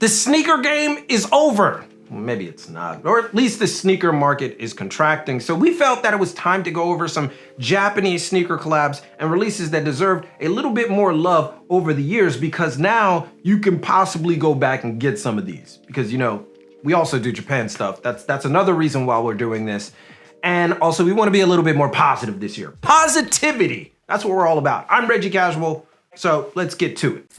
The sneaker game is over. Well, maybe it's not, or at least the sneaker market is contracting. So we felt that it was time to go over some Japanese sneaker collabs and releases that deserved a little bit more love over the years, because now you can possibly go back and get some of these, because you know, we also do Japan stuff. That's another reason why we're doing this. And also we want to be a little bit more positive this year. Positivity, that's what we're all about. I'm Reggie Casual, so let's get to it.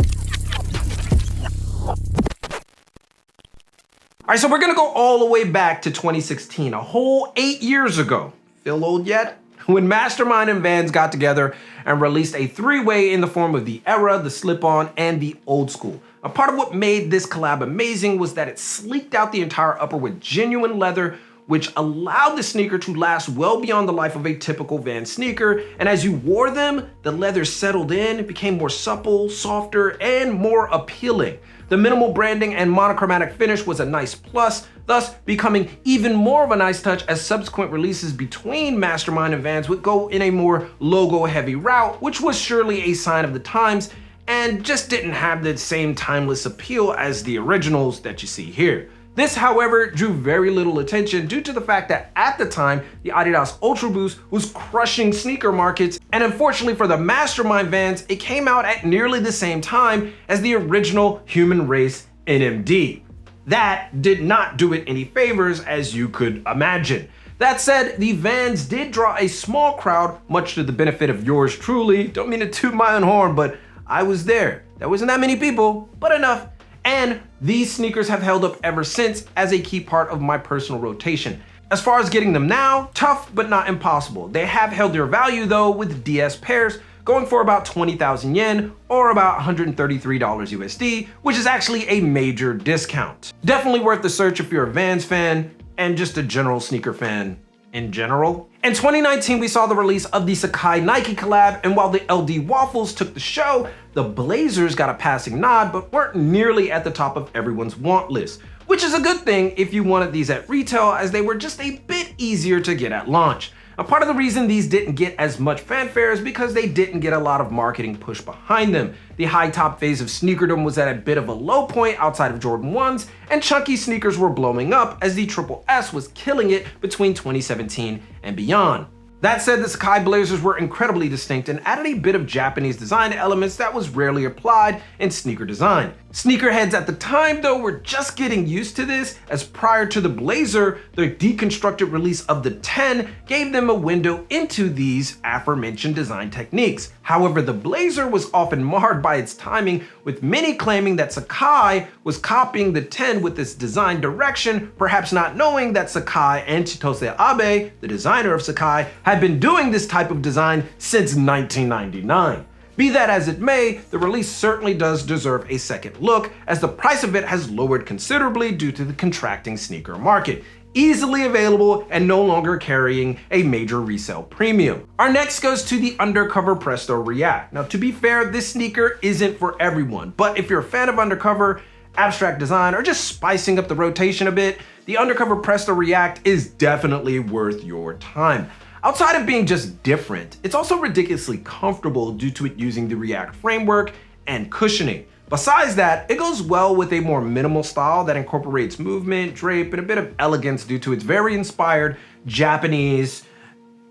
All right, so we're gonna go all the way back to 2016, a whole 8 years ago. Feel old yet? When Mastermind and Vans got together and released a three-way in the form of the Era, the Slip-On, and the Old School. A part of what made this collab amazing was that it sleeked out the entire upper with genuine leather, which allowed the sneaker to last well beyond the life of a typical Vans sneaker. And as you wore them, the leather settled in, became more supple, softer, and more appealing. The minimal branding and monochromatic finish was a nice plus, thus becoming even more of a nice touch as subsequent releases between Mastermind and Vans would go in a more logo-heavy route, which was surely a sign of the times and just didn't have the same timeless appeal as the originals that you see here. This, however, drew very little attention due to the fact that at the time, the Adidas Ultra Boost was crushing sneaker markets, and unfortunately for the Mastermind Vans, it came out at nearly the same time as the original Human Race NMD. That did not do it any favors, as you could imagine. That said, the Vans did draw a small crowd, much to the benefit of yours truly. Don't mean to toot my own horn, but I was there. There wasn't that many people, but enough. And these sneakers have held up ever since as a key part of my personal rotation. As far as getting them now, tough but not impossible. They have held their value though, with DS pairs going for about 20,000 yen or about $133 USD, which is actually a major discount. Definitely worth the search if you're a Vans fan and just a general sneaker fan in general. In 2019, we saw the release of the Sacai Nike collab, and while the LD Waffles took the show, the Blazers got a passing nod, but weren't nearly at the top of everyone's want list, which is a good thing if you wanted these at retail, as they were just a bit easier to get at launch. A part of the reason these didn't get as much fanfare is because they didn't get a lot of marketing push behind them. The high top phase of sneakerdom was at a bit of a low point outside of Jordan 1s, and chunky sneakers were blowing up as the Triple S was killing it between 2017 and beyond. That said, the Sacai Blazers were incredibly distinct and added a bit of Japanese design elements that was rarely applied in sneaker design. Sneakerheads at the time though were just getting used to this, as prior to the Blazer, the deconstructed release of the 10 gave them a window into these aforementioned design techniques. However, the Blazer was often marred by its timing, with many claiming that Sacai was copying the 10 with its design direction, perhaps not knowing that Sacai and Chitose Abe, the designer of Sacai, had been doing this type of design since 1999. Be that as it may, the release certainly does deserve a second look, as the price of it has lowered considerably due to the contracting sneaker market. Easily available and no longer carrying a major resale premium. Our next goes to the Undercover Presto React. Now, to be fair, this sneaker isn't for everyone, but if you're a fan of Undercover, abstract design, or just spicing up the rotation a bit, the Undercover Presto React is definitely worth your time. Outside of being just different, it's also ridiculously comfortable due to it using the React framework and cushioning. Besides that, it goes well with a more minimal style that incorporates movement, drape, and a bit of elegance due to its very inspired Japanese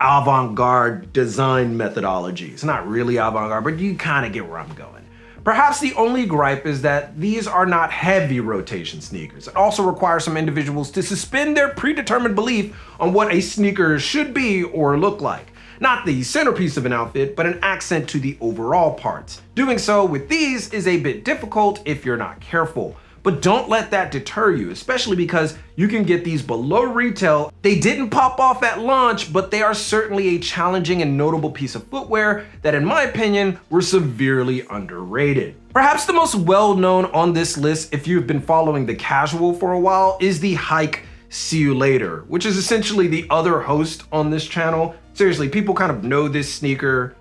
avant-garde design methodology. It's not really avant-garde, but you kind of get where I'm going. Perhaps the only gripe is that these are not heavy rotation sneakers. It also requires some individuals to suspend their predetermined belief on what a sneaker should be or look like. Not the centerpiece of an outfit, but an accent to the overall parts. Doing so with these is a bit difficult if you're not careful. But don't let that deter you, especially because you can get these below retail. They didn't pop off at launch, but they are certainly a challenging and notable piece of footwear that, in my opinion, were severely underrated. Perhaps the most well-known on this list, if you've been following THECASUAL for a while, is the Hyke See You Later, which is essentially the other host on this channel. Seriously, people kind of know this sneaker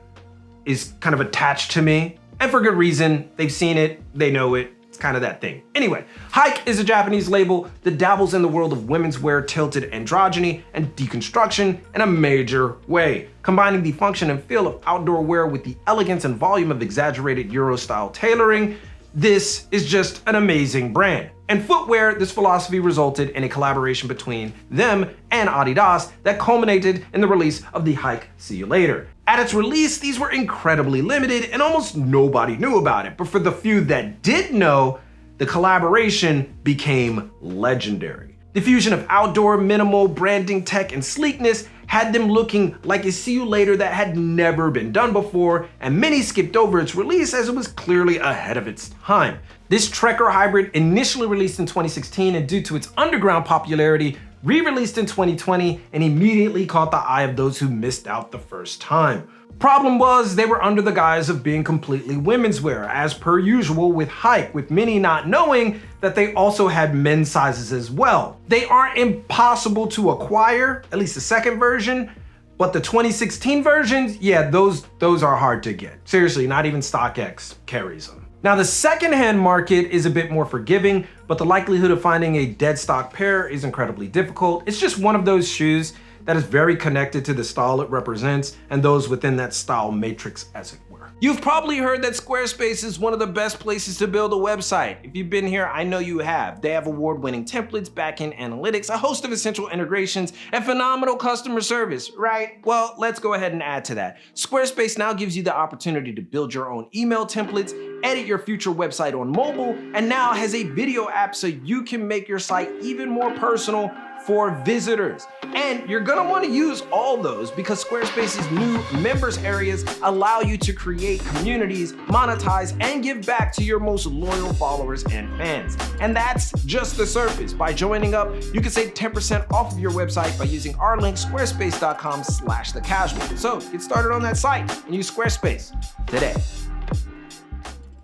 is kind of attached to me, and for good reason. They've seen it, they know it. It's kind of that thing. Anyway, Hyke is a Japanese label that dabbles in the world of women's wear, tilted androgyny, and deconstruction in a major way, combining the function and feel of outdoor wear with the elegance and volume of exaggerated Euro-style tailoring. This is just an amazing brand. And footwear, this philosophy resulted in a collaboration between them and Adidas that culminated in the release of the Hyke See You Later. At its release, these were incredibly limited and almost nobody knew about it. But for the few that did know, the collaboration became legendary. The fusion of outdoor, minimal, branding, tech, and sleekness had them looking like a See You Later that had never been done before, and many skipped over its release as it was clearly ahead of its time. This Trekker hybrid initially released in 2016 and due to its underground popularity, re-released in 2020 and immediately caught the eye of those who missed out the first time. Problem was, they were under the guise of being completely women's wear, as per usual with Hyke, with many not knowing that they also had men's sizes as well. They aren't impossible to acquire, at least the second version, but the 2016 versions, yeah, those are hard to get. Seriously, not even StockX carries them. Now, the secondhand market is a bit more forgiving, but the likelihood of finding a dead stock pair is incredibly difficult. It's just one of those shoes that is very connected to the style it represents and those within that style matrix, as it were. You've probably heard that Squarespace is one of the best places to build a website. If you've been here, I know you have. They have award-winning templates, backend analytics, a host of essential integrations, and phenomenal customer service, right? Well, let's go ahead and add to that. Squarespace now gives you the opportunity to build your own email templates, edit your future website on mobile, and now has a video app so you can make your site even more personal for visitors. And you're gonna wanna use all those because Squarespace's new members areas allow you to create communities, monetize, and give back to your most loyal followers and fans. And that's just the surface. By joining up, you can save 10% off of your website by using our link, squarespace.com/thecasual. So get started on that site and use Squarespace today.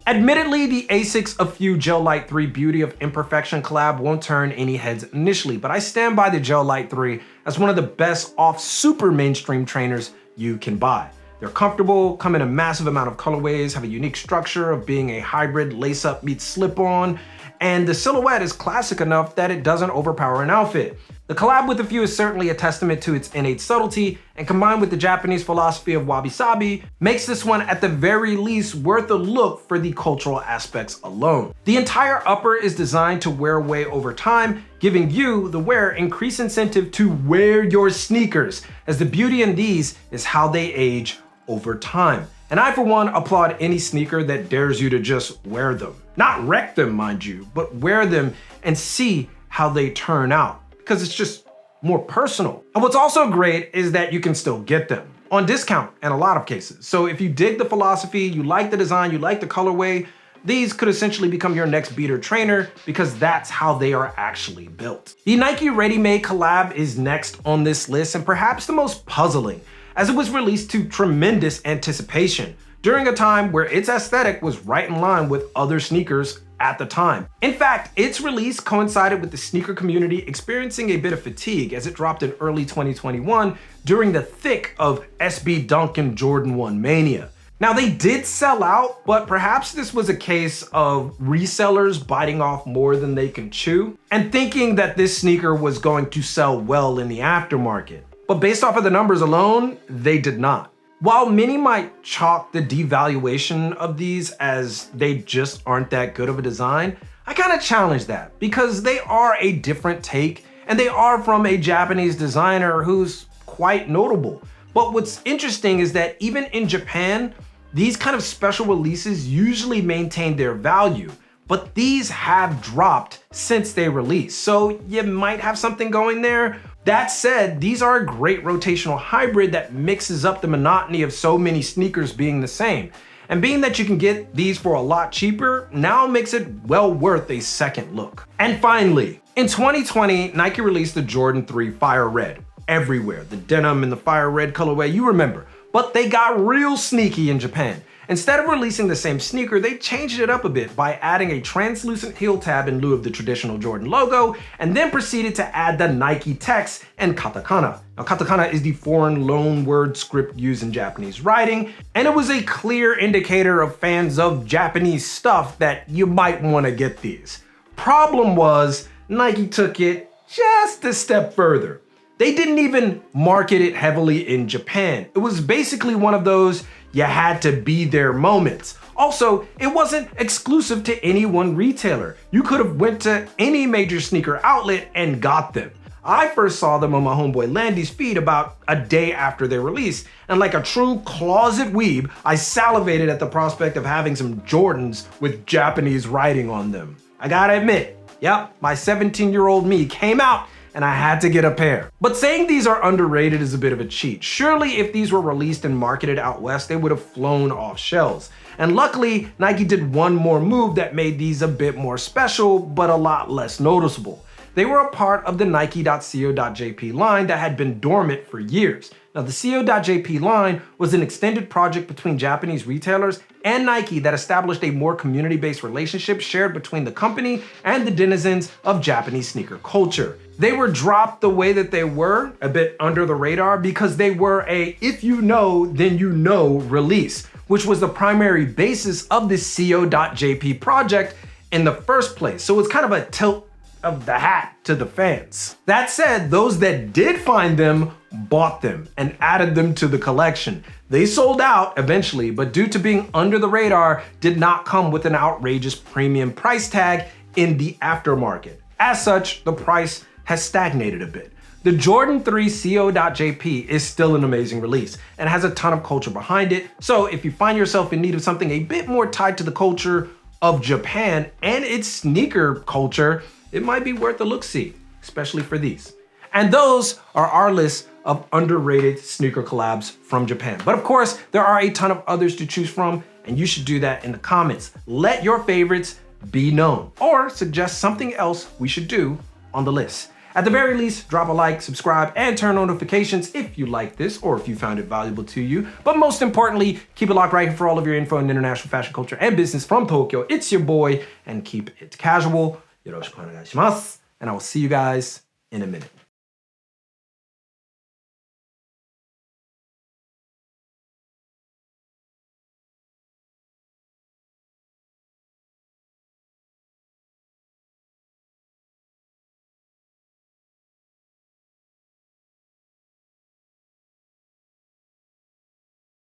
Admittedly, the Asics Gel Lyte III Beauty of Imperfection collab won't turn any heads initially, but I stand by the Gel Lyte III as one of the best off super mainstream trainers you can buy. They're comfortable, come in a massive amount of colorways, have a unique structure of being a hybrid lace-up meets slip-on, and the silhouette is classic enough that it doesn't overpower an outfit. The collab with a few is certainly a testament to its innate subtlety, and combined with the Japanese philosophy of wabi-sabi, makes this one at the very least worth a look for the cultural aspects alone. The entire upper is designed to wear away over time, giving you, the wearer, increased incentive to wear your sneakers, as the beauty in these is how they age over time. And I, for one, applaud any sneaker that dares you to just wear them. Not wreck them, mind you, but wear them and see how they turn out, because it's just more personal. And what's also great is that you can still get them on discount in a lot of cases. So if you dig the philosophy, you like the design, you like the colorway, these could essentially become your next beater trainer because that's how they are actually built. The Nike ReadyMade collab is next on this list and perhaps the most puzzling, as it was released to tremendous anticipation during a time where its aesthetic was right in line with other sneakers at the time. In fact, its release coincided with the sneaker community experiencing a bit of fatigue as it dropped in early 2021 during the thick of SB Dunk and Jordan 1 mania. Now, they did sell out, but perhaps this was a case of resellers biting off more than they can chew and thinking that this sneaker was going to sell well in the aftermarket. But based off of the numbers alone, they did not. While many might chalk the devaluation of these as they just aren't that good of a design, I kind of challenge that because they are a different take and they are from a Japanese designer who's quite notable. But what's interesting is that even in Japan, these kind of special releases usually maintain their value, but these have dropped since they released. So you might have something going there. That said, these are a great rotational hybrid that mixes up the monotony of so many sneakers being the same. And being that you can get these for a lot cheaper, now makes it well worth a second look. And finally, in 2020, Nike released the Jordan 3 Fire Red. Everywhere, the denim in the fire red colorway, you remember. But they got real sneaky in Japan. Instead of releasing the same sneaker, they changed it up a bit by adding a translucent heel tab in lieu of the traditional Jordan logo, and then proceeded to add the Nike text and katakana. Now, katakana is the foreign loan word script used in Japanese writing, and it was a clear indicator of fans of Japanese stuff that you might want to get these. Problem was, Nike took it just a step further. They didn't even market it heavily in Japan. It was basically one of those, You had to be their moments. Also, it wasn't exclusive to any one retailer. You could have went to any major sneaker outlet and got them. I first saw them on my homeboy Landy's feed about a day after their release, and like a true closet weeb, I salivated at the prospect of having some Jordans with Japanese writing on them. I gotta admit, yep, my 17-year-old me came out and I had to get a pair. But saying these are underrated is a bit of a cheat. Surely if these were released and marketed out west, they would have flown off shelves. And luckily, Nike did one more move that made these a bit more special, but a lot less noticeable. They were a part of the Nike.co.JP line that had been dormant for years. Now, the CO.JP line was an extended project between Japanese retailers and Nike that established a more community-based relationship shared between the company and the denizens of Japanese sneaker culture. They were dropped the way that they were, a bit under the radar, because they were a if you know, then you know release, which was the primary basis of the CO.JP project in the first place. So it's kind of a tilt of the hat to the fans. That said, those that did find them bought them and added them to the collection. They sold out eventually, but due to being under the radar, did not come with an outrageous premium price tag in the aftermarket. As such, the price has stagnated a bit. The Jordan 3 CO.JP is still an amazing release and has a ton of culture behind it. So if you find yourself in need of something a bit more tied to the culture of Japan and its sneaker culture, it might be worth a look-see, especially for these. And those are our list of underrated sneaker collabs from Japan. But of course, there are a ton of others to choose from, and you should do that in the comments. Let your favorites be known, or suggest something else we should do on the list. At the very least, drop a like, subscribe, and turn on notifications if you like this or if you found it valuable to you. But most importantly, keep it locked right here for all of your info in international fashion culture and business from Tokyo. It's your boy, and keep it casual. Yoroshiku onegai shimasu, and I will see you guys in a minute.